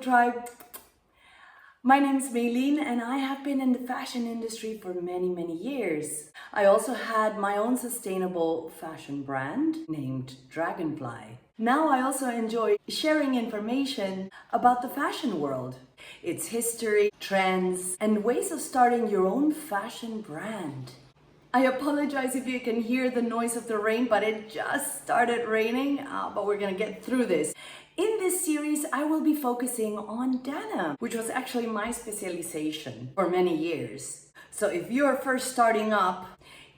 Tribe. My name is Meiline and I have been in the fashion industry for many years. I also had my own sustainable fashion brand named Dragonfly. Now I also enjoy sharing information about the fashion world, its history, trends, and ways of starting your own fashion brand. I apologize if you can hear the noise of the rain, but it just started raining, but we're gonna get through this. In this series, I will be focusing on denim, which was actually my specialization for many years. So if you're first starting up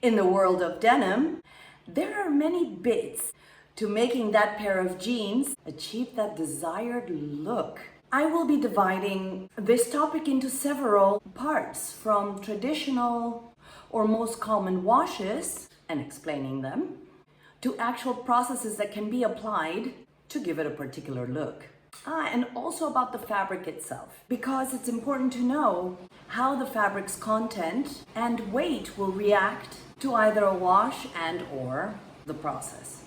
in the world of denim, there are many bits to making that pair of jeans achieve that desired look. I will be dividing this topic into several parts, from traditional or most common washes and explaining them, to actual processes that can be applied to give it a particular look. And also about the fabric itself, because it's important to know how the fabric's content and weight will react to either a wash and or the process.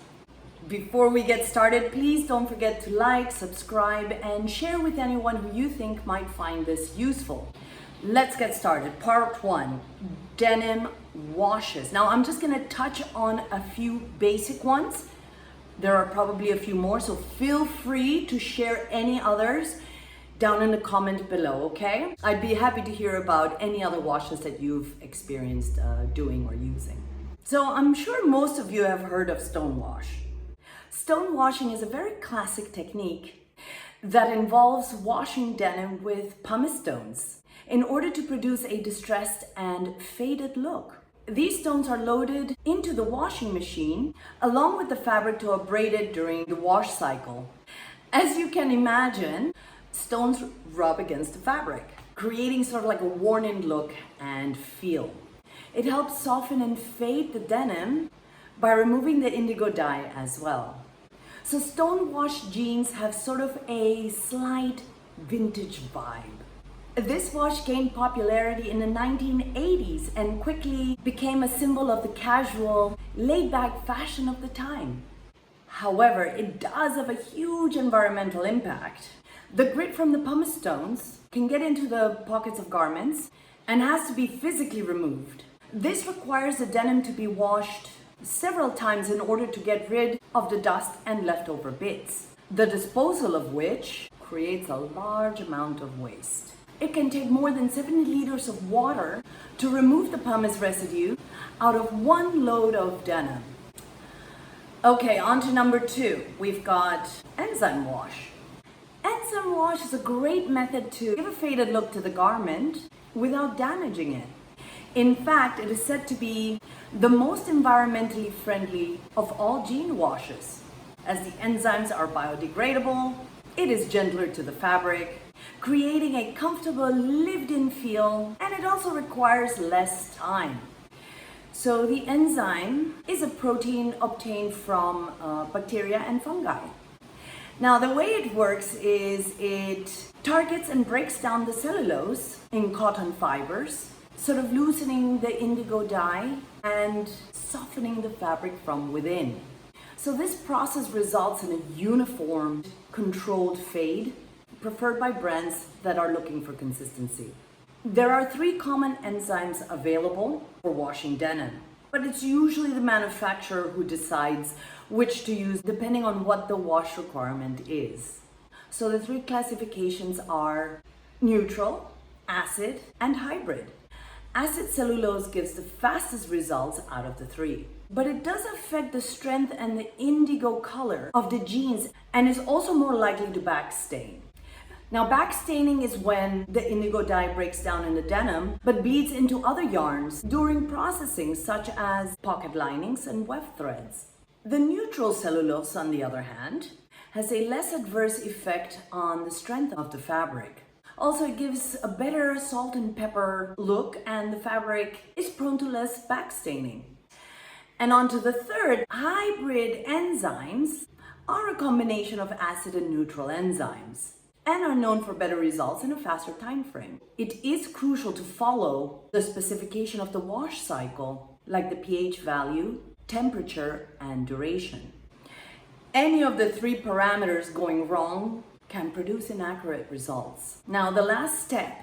Before we get started, please don't forget to like, subscribe, and share with anyone who you think might find this useful. Let's get started. Part 1, denim washes. Now I'm just gonna touch on a few basic ones. There are probably a few more, so feel free to share any others down in the comment below, okay? I'd be happy to hear about any other washes that you've experienced doing or using. So I'm sure most of you have heard of stonewash. Stonewashing is a very classic technique that involves washing denim with pumice stones in order to produce a distressed and faded look. These stones are loaded into the washing machine along with the fabric to abrade it during the wash cycle. As you can imagine, stones rub against the fabric, creating sort of like a worn-in look and feel. It helps soften and fade the denim by removing the indigo dye as well. So stonewash jeans have sort of a slight vintage vibe. This wash gained popularity in the 1980s and quickly became a symbol of the casual, laid-back fashion of the time. However, it does have a huge environmental impact. The grit from the pumice stones can get into the pockets of garments and has to be physically removed. This requires the denim to be washed several times in order to get rid of the dust and leftover bits, the disposal of which creates a large amount of waste. It can take more than 70 liters of water to remove the pumice residue out of one load of denim. Okay, on to number 2. We've got enzyme wash. Enzyme wash is a great method to give a faded look to the garment without damaging it. In fact, it is said to be the most environmentally friendly of all jean washes. As the enzymes are biodegradable, it is gentler to the fabric, creating a comfortable lived-in feel, and it also requires less time. So the enzyme is a protein obtained from bacteria and fungi. Now the way it works is it targets and breaks down the cellulose in cotton fibers, sort of loosening the indigo dye and softening the fabric from within. So this process results in a uniform, controlled fade, preferred by brands that are looking for consistency. There are 3 common enzymes available for washing denim, but it's usually the manufacturer who decides which to use depending on what the wash requirement is. So the 3 classifications are neutral, acid, and hybrid. Acid cellulose gives the fastest results out of the 3, but it does affect the strength and the indigo color of the jeans and is also more likely to backstain. Now, backstaining is when the indigo dye breaks down in the denim but bleeds into other yarns during processing, such as pocket linings and weft threads. The neutral cellulose, on the other hand, has a less adverse effect on the strength of the fabric. Also, it gives a better salt and pepper look, and the fabric is prone to less backstaining. And on to the third, hybrid enzymes are a combination of acid and neutral enzymes and are known for better results in a faster time frame. It is crucial to follow the specification of the wash cycle, like the pH value, temperature, and duration. Any of the 3 parameters going wrong can produce inaccurate results. Now, the last step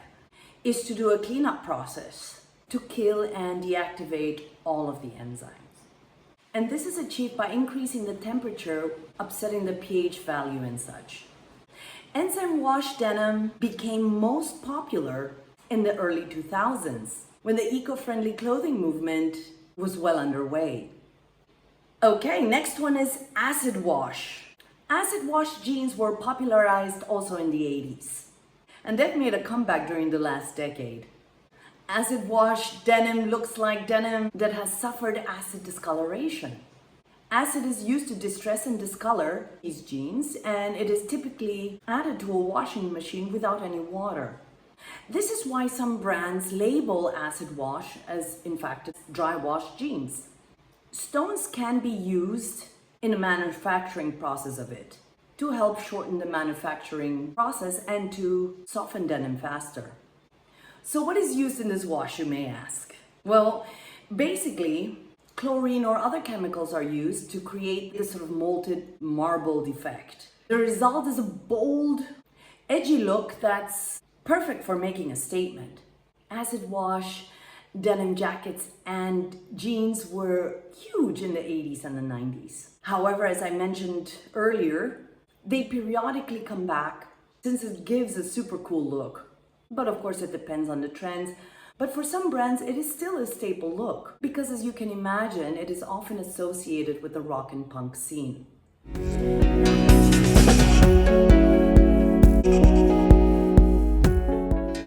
is to do a cleanup process to kill and deactivate all of the enzymes. And this is achieved by increasing the temperature, upsetting the pH value and such. Enzyme wash denim became most popular in the early 2000s, when the eco-friendly clothing movement was well underway. Okay, next one is acid wash. Acid wash jeans were popularized also in the 80s, and they've made a comeback during the last decade. Acid wash denim looks like denim that has suffered acid discoloration. Acid is used to distress and discolor these jeans, and it is typically added to a washing machine without any water. This is why some brands label acid wash as, in fact, dry wash jeans. Stones can be used in the manufacturing process of it to help shorten the manufacturing process and to soften denim faster. So what is used in this wash, you may ask? Well, basically, chlorine or other chemicals are used to create this sort of molten marble effect. The result is a bold, edgy look that's perfect for making a statement. Acid wash, denim jackets and jeans were huge in the 80s and the 90s. However, as I mentioned earlier, they periodically come back since it gives a super cool look. But of course it depends on the trends. But for some brands, it is still a staple look because, as you can imagine, it is often associated with the rock and punk scene.